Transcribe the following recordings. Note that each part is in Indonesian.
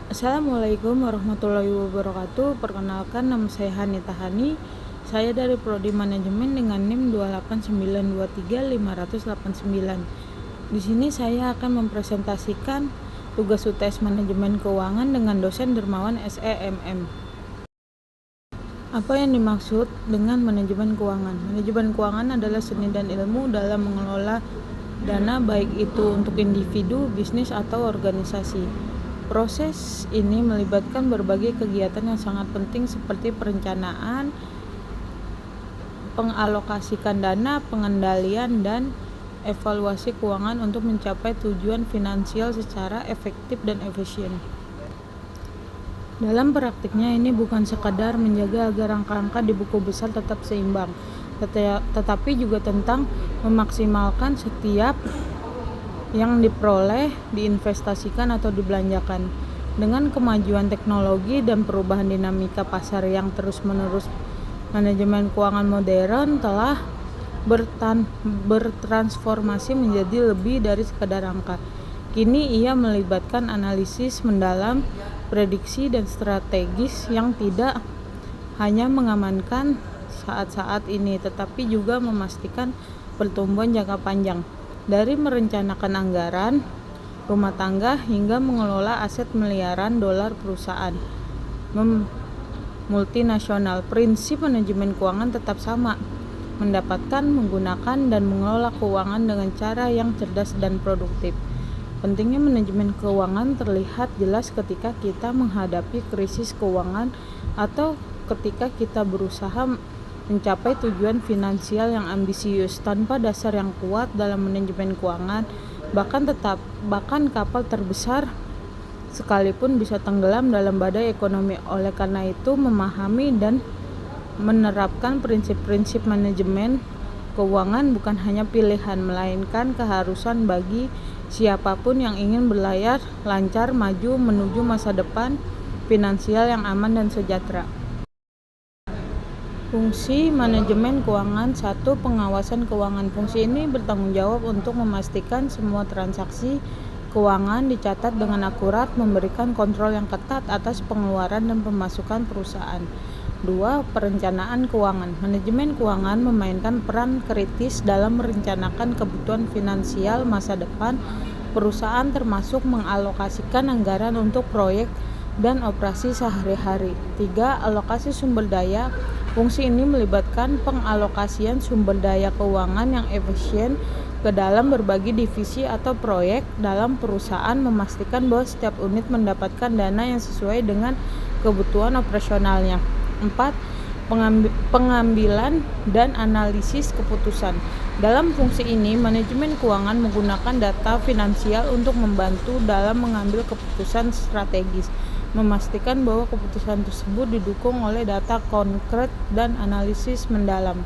Assalamualaikum warahmatullahi wabarakatuh. Perkenalkan, nama saya Hanita Hani. Saya dari Prodi Manajemen dengan NIM 28923-589. Di sini saya akan mempresentasikan tugas UTS Manajemen Keuangan dengan dosen Dermawan SEMM. Apa yang dimaksud dengan manajemen keuangan? Manajemen keuangan adalah seni dan ilmu dalam mengelola dana, baik itu untuk individu, bisnis, atau organisasi. Proses ini melibatkan berbagai kegiatan yang sangat penting seperti perencanaan, pengalokasikan dana, pengendalian, dan evaluasi keuangan untuk mencapai tujuan finansial secara efektif dan efisien. Dalam praktiknya ini bukan sekadar menjaga agar angka-angka di buku besar tetap seimbang, tetapi juga tentang memaksimalkan setiap yang diperoleh, diinvestasikan atau dibelanjakan. Dengan kemajuan teknologi dan perubahan dinamika pasar yang terus-menerus, manajemen keuangan modern telah bertransformasi menjadi lebih dari sekadar angka. Kini ia melibatkan analisis mendalam, prediksi, dan strategis yang tidak hanya mengamankan saat-saat ini, tetapi juga memastikan pertumbuhan jangka panjang. Dari merencanakan anggaran rumah tangga hingga mengelola aset miliaran dolar perusahaan multinasional, prinsip manajemen keuangan tetap sama: mendapatkan, menggunakan, dan mengelola keuangan dengan cara yang cerdas dan produktif. Pentingnya manajemen keuangan terlihat jelas ketika kita menghadapi krisis keuangan atau ketika kita berusaha mencapai tujuan finansial yang ambisius. Tanpa dasar yang kuat dalam manajemen keuangan, bahkan kapal terbesar sekalipun bisa tenggelam dalam badai ekonomi. Oleh karena itu, memahami dan menerapkan prinsip-prinsip manajemen keuangan bukan hanya pilihan, melainkan keharusan bagi siapapun yang ingin berlayar lancar maju menuju masa depan finansial yang aman dan sejahtera. Fungsi manajemen keuangan. 1. Pengawasan keuangan. Fungsi ini bertanggung jawab untuk memastikan semua transaksi keuangan dicatat dengan akurat, memberikan kontrol yang ketat atas pengeluaran dan pemasukan perusahaan. 2. Perencanaan keuangan. Manajemen keuangan memainkan peran kritis dalam merencanakan kebutuhan finansial masa depan perusahaan, termasuk mengalokasikan anggaran untuk proyek dan operasi sehari-hari. 3. Alokasi sumber daya. Fungsi ini melibatkan pengalokasian sumber daya keuangan yang efisien ke dalam berbagai divisi atau proyek dalam perusahaan, memastikan bahwa setiap unit mendapatkan dana yang sesuai dengan kebutuhan operasionalnya. 4. Pengambilan dan analisis keputusan. Dalam fungsi ini, manajemen keuangan menggunakan data finansial untuk membantu dalam mengambil keputusan strategis, memastikan bahwa keputusan tersebut didukung oleh data konkret dan analisis mendalam.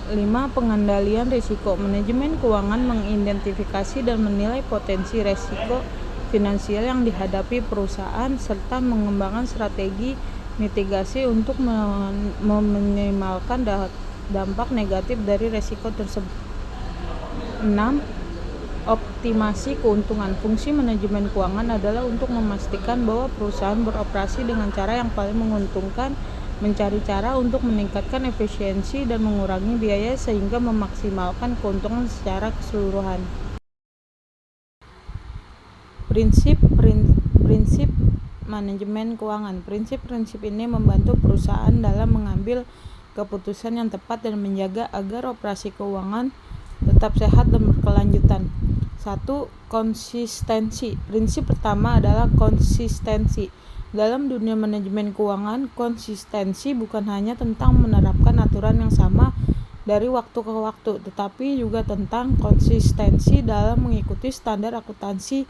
5. Pengendalian risiko. Manajemen keuangan mengidentifikasi dan menilai potensi risiko finansial yang dihadapi perusahaan serta mengembangkan strategi mitigasi untuk meminimalkan dampak negatif dari risiko tersebut. 6. Optimasi keuntungan. Fungsi manajemen keuangan adalah untuk memastikan bahwa perusahaan beroperasi dengan cara yang paling menguntungkan, mencari cara untuk meningkatkan efisiensi dan mengurangi biaya sehingga memaksimalkan keuntungan secara keseluruhan. Prinsip manajemen keuangan. Prinsip-prinsip ini membantu perusahaan dalam mengambil keputusan yang tepat dan menjaga agar operasi keuangan tetap sehat dan berkelanjutan. 1. Konsistensi. Prinsip pertama adalah konsistensi. Dalam dunia manajemen keuangan, konsistensi bukan hanya tentang menerapkan aturan yang sama dari waktu ke waktu, tetapi juga tentang konsistensi dalam mengikuti standar akuntansi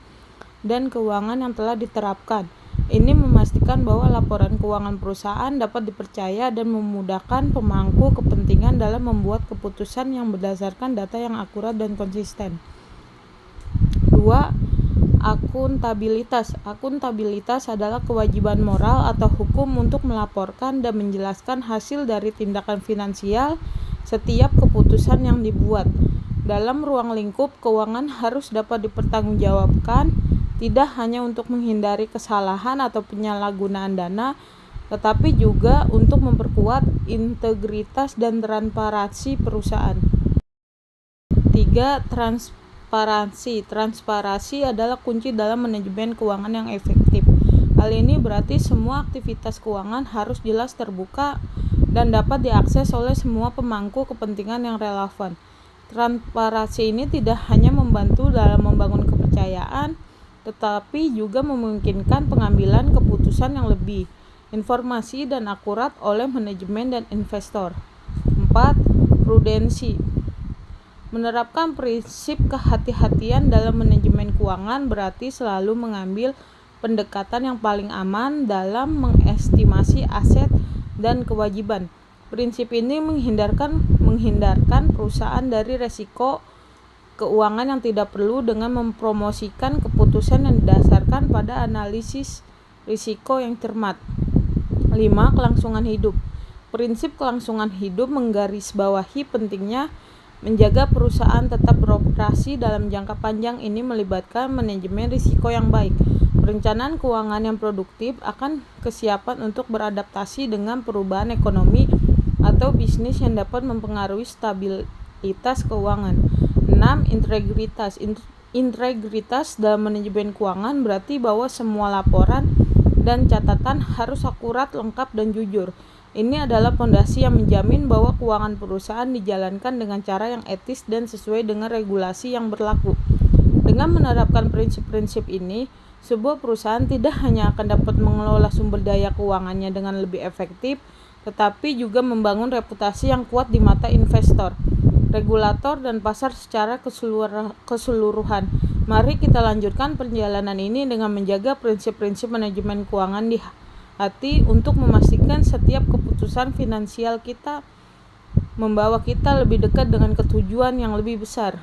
dan keuangan yang telah diterapkan. Ini memastikan bahwa laporan keuangan perusahaan dapat dipercaya dan memudahkan pemangku kepentingan dalam membuat keputusan yang berdasarkan data yang akurat dan konsisten. 2. Akuntabilitas. Akuntabilitas adalah kewajiban moral atau hukum untuk melaporkan dan menjelaskan hasil dari tindakan finansial setiap keputusan yang dibuat. Dalam ruang lingkup keuangan harus dapat dipertanggungjawabkan tidak hanya untuk menghindari kesalahan atau penyalahgunaan dana, tetapi juga untuk memperkuat integritas dan transparansi perusahaan. 3. Transparansi. Transparansi adalah kunci dalam manajemen keuangan yang efektif. Hal ini berarti semua aktivitas keuangan harus jelas, terbuka, dan dapat diakses oleh semua pemangku kepentingan yang relevan. Transparansi ini tidak hanya membantu dalam membangun kepercayaan, tetapi juga memungkinkan pengambilan keputusan yang lebih informasi dan akurat oleh manajemen dan investor. 4. Prudensi. Menerapkan prinsip kehati-hatian dalam manajemen keuangan berarti selalu mengambil pendekatan yang paling aman dalam mengestimasi aset dan kewajiban. Prinsip ini menghindarkan perusahaan dari resiko keuangan yang tidak perlu dengan mempromosikan keputusan yang didasarkan pada analisis risiko yang cermat. 5. Kelangsungan hidup. Prinsip kelangsungan hidup menggarisbawahi pentingnya menjaga perusahaan tetap beroperasi dalam jangka panjang. Ini melibatkan manajemen risiko yang baik, perencanaan keuangan yang produktif, akan kesiapan untuk beradaptasi dengan perubahan ekonomi atau bisnis yang dapat mempengaruhi stabilitas keuangan. 6. Integritas. Integritas dalam manajemen keuangan berarti bahwa semua laporan dan catatan harus akurat, lengkap, dan jujur. Ini adalah fondasi yang menjamin bahwa keuangan perusahaan dijalankan dengan cara yang etis dan sesuai dengan regulasi yang berlaku. Dengan menerapkan prinsip-prinsip ini, sebuah perusahaan tidak hanya akan dapat mengelola sumber daya keuangannya dengan lebih efektif, tetapi juga membangun reputasi yang kuat di mata investor, regulator, dan pasar secara keseluruhan. Mari kita lanjutkan perjalanan ini dengan menjaga prinsip-prinsip manajemen keuangan di hati untuk memastikan setiap keputusan finansial kita membawa kita lebih dekat dengan tujuan yang lebih besar.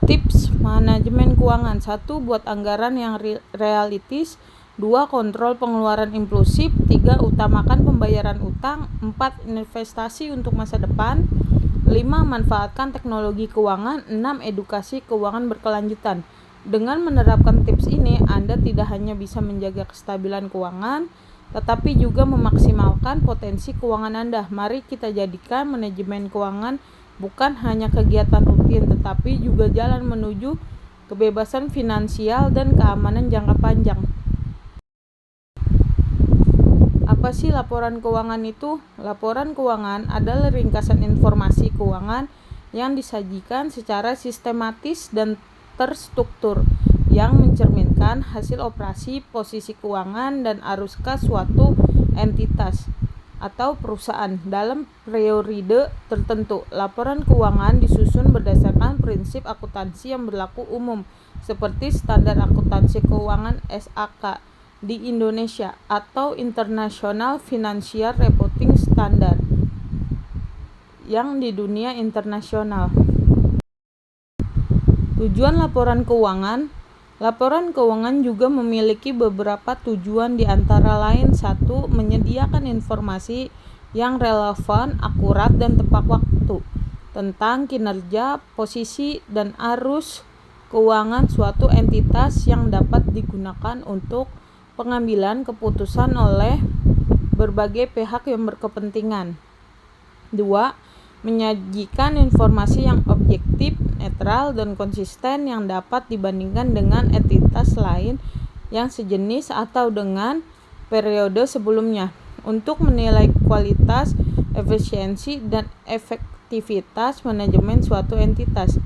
Tips manajemen keuangan. 1. Buat anggaran yang realistis. 2. Kontrol pengeluaran impulsif. 3. Utamakan pembayaran utang. 4. Investasi untuk masa depan. 5. Manfaatkan teknologi keuangan. 6. Edukasi keuangan berkelanjutan. Dengan menerapkan tips ini, Anda tidak hanya bisa menjaga kestabilan keuangan, tetapi juga memaksimalkan potensi keuangan Anda. Mari kita jadikan manajemen keuangan bukan hanya kegiatan rutin, tetapi juga jalan menuju kebebasan finansial dan keamanan jangka panjang. Apa sih laporan keuangan itu? Laporan keuangan adalah ringkasan informasi keuangan yang disajikan secara sistematis dan terstruktur yang mencerminkan hasil operasi, posisi keuangan, dan arus kas suatu entitas atau perusahaan dalam periode tertentu. Laporan keuangan disusun berdasarkan prinsip akuntansi yang berlaku umum seperti Standar Akuntansi Keuangan (SAK) di Indonesia atau International Financial Reporting Standard yang di dunia internasional. Tujuan laporan keuangan. Laporan keuangan juga memiliki beberapa tujuan, di antara lain 1. Menyediakan informasi yang relevan, akurat, dan tepat waktu tentang kinerja, posisi, dan arus keuangan suatu entitas yang dapat digunakan untuk pengambilan keputusan oleh berbagai pihak yang berkepentingan. 2. Menyajikan informasi yang objektif, netral, dan konsisten yang dapat dibandingkan dengan entitas lain yang sejenis atau dengan periode sebelumnya untuk menilai kualitas, efisiensi, dan efektivitas manajemen suatu entitas.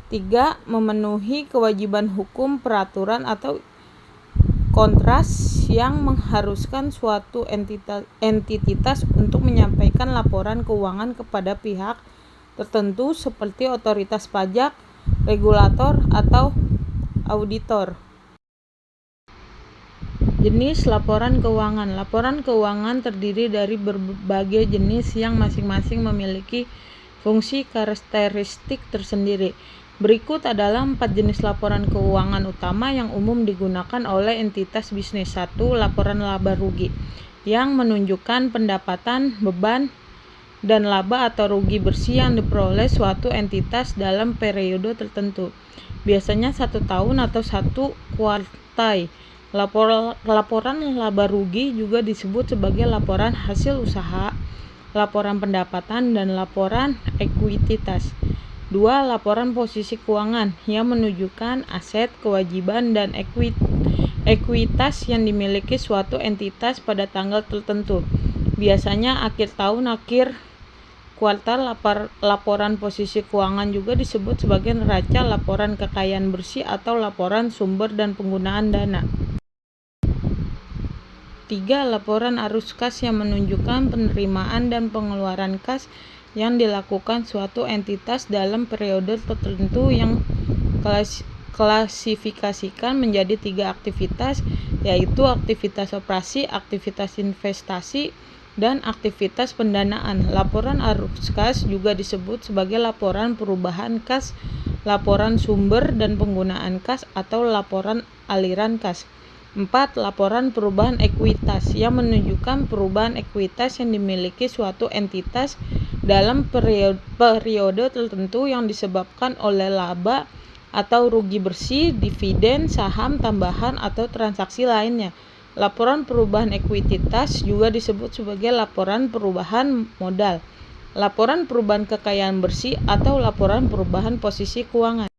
3. Memenuhi kewajiban hukum, peraturan, atau kontras yang mengharuskan suatu entitas untuk menyampaikan laporan keuangan kepada pihak tertentu seperti otoritas pajak, regulator, atau auditor. Jenis laporan keuangan. Laporan keuangan terdiri dari berbagai jenis yang masing-masing memiliki fungsi karakteristik tersendiri. Berikut adalah 4 jenis laporan keuangan utama yang umum digunakan oleh entitas bisnis. 1. Laporan laba rugi, yang menunjukkan pendapatan, beban, dan laba atau rugi bersih yang diperoleh suatu entitas dalam periode tertentu. biasanya 1 tahun atau 1 kuartal. Laporan laba rugi juga disebut sebagai laporan hasil usaha, laporan pendapatan, dan laporan ekuitas. 2. Laporan posisi keuangan yang menunjukkan aset, kewajiban, dan ekuitas yang dimiliki suatu entitas pada tanggal tertentu. Biasanya akhir tahun, akhir kuartal. Laporan posisi keuangan juga disebut sebagai neraca, laporan kekayaan bersih, atau laporan sumber dan penggunaan dana. 3. Laporan arus kas yang menunjukkan penerimaan dan pengeluaran kas yang dilakukan suatu entitas dalam periode tertentu, yang klasifikasikan menjadi 3 aktivitas, yaitu aktivitas operasi, aktivitas investasi, dan aktivitas pendanaan. Laporan arus kas juga disebut sebagai laporan perubahan kas, laporan sumber dan penggunaan kas, atau laporan aliran kas. 4. Laporan perubahan ekuitas yang menunjukkan perubahan ekuitas yang dimiliki suatu entitas dalam periode tertentu yang disebabkan oleh laba atau rugi bersih, dividen, saham tambahan, atau transaksi lainnya. Laporan perubahan ekuitas juga disebut sebagai laporan perubahan modal, laporan perubahan kekayaan bersih, atau laporan perubahan posisi keuangan.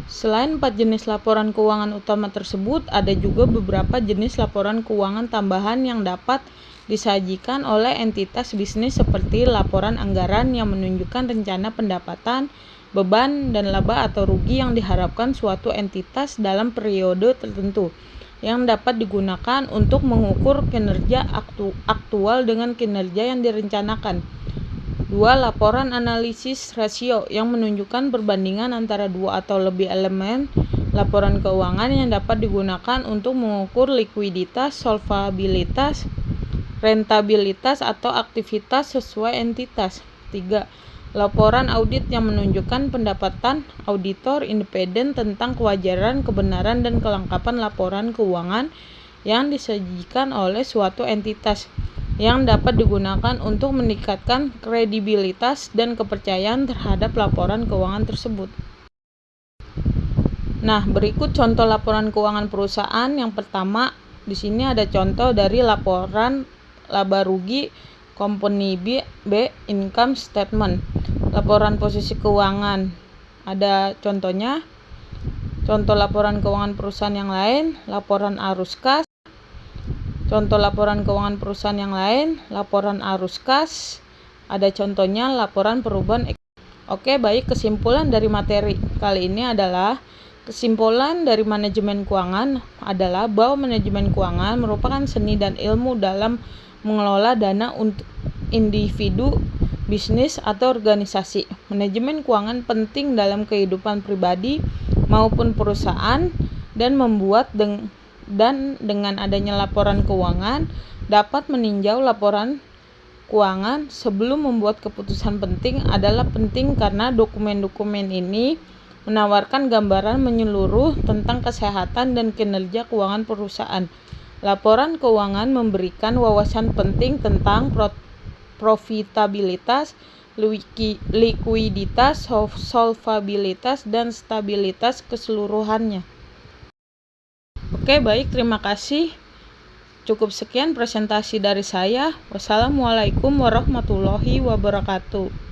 Selain 4 jenis laporan keuangan utama tersebut, ada juga beberapa jenis laporan keuangan tambahan yang dapat disajikan oleh entitas bisnis, seperti laporan anggaran yang menunjukkan rencana pendapatan, beban, dan laba atau rugi yang diharapkan suatu entitas dalam periode tertentu, yang dapat digunakan untuk mengukur kinerja aktual dengan kinerja yang direncanakan. 2. Laporan analisis rasio yang menunjukkan perbandingan antara 2 atau lebih elemen laporan keuangan yang dapat digunakan untuk mengukur likuiditas, solvabilitas, rentabilitas, atau aktivitas sesuai entitas. 3. Laporan audit yang menunjukkan pendapatan auditor independen tentang kewajaran, kebenaran, dan kelengkapan laporan keuangan yang disajikan oleh suatu entitas, yang dapat digunakan untuk meningkatkan kredibilitas dan kepercayaan terhadap laporan keuangan tersebut. Nah, berikut contoh laporan keuangan perusahaan. Yang pertama, di sini ada contoh dari laporan laba rugi company B, income statement. Laporan posisi keuangan ada contohnya. Contoh laporan keuangan perusahaan yang lain, laporan arus kas. Contoh laporan keuangan perusahaan yang lain, laporan arus kas. Ada contohnya laporan perubahan. Oke, baik, kesimpulan dari materi kali ini adalah kesimpulan dari manajemen keuangan adalah bahwa manajemen keuangan merupakan seni dan ilmu dalam mengelola dana untuk individu, bisnis, atau organisasi. Manajemen keuangan penting dalam kehidupan pribadi maupun perusahaan, dan dengan adanya laporan keuangan dapat meninjau laporan keuangan sebelum membuat keputusan penting adalah penting, karena dokumen-dokumen ini menawarkan gambaran menyeluruh tentang kesehatan dan kinerja keuangan perusahaan. Laporan keuangan memberikan wawasan penting tentang profitabilitas, likuiditas, solvabilitas, dan stabilitas keseluruhannya. Oke, baik, terima kasih. Cukup sekian presentasi dari saya. Wassalamualaikum warahmatullahi wabarakatuh.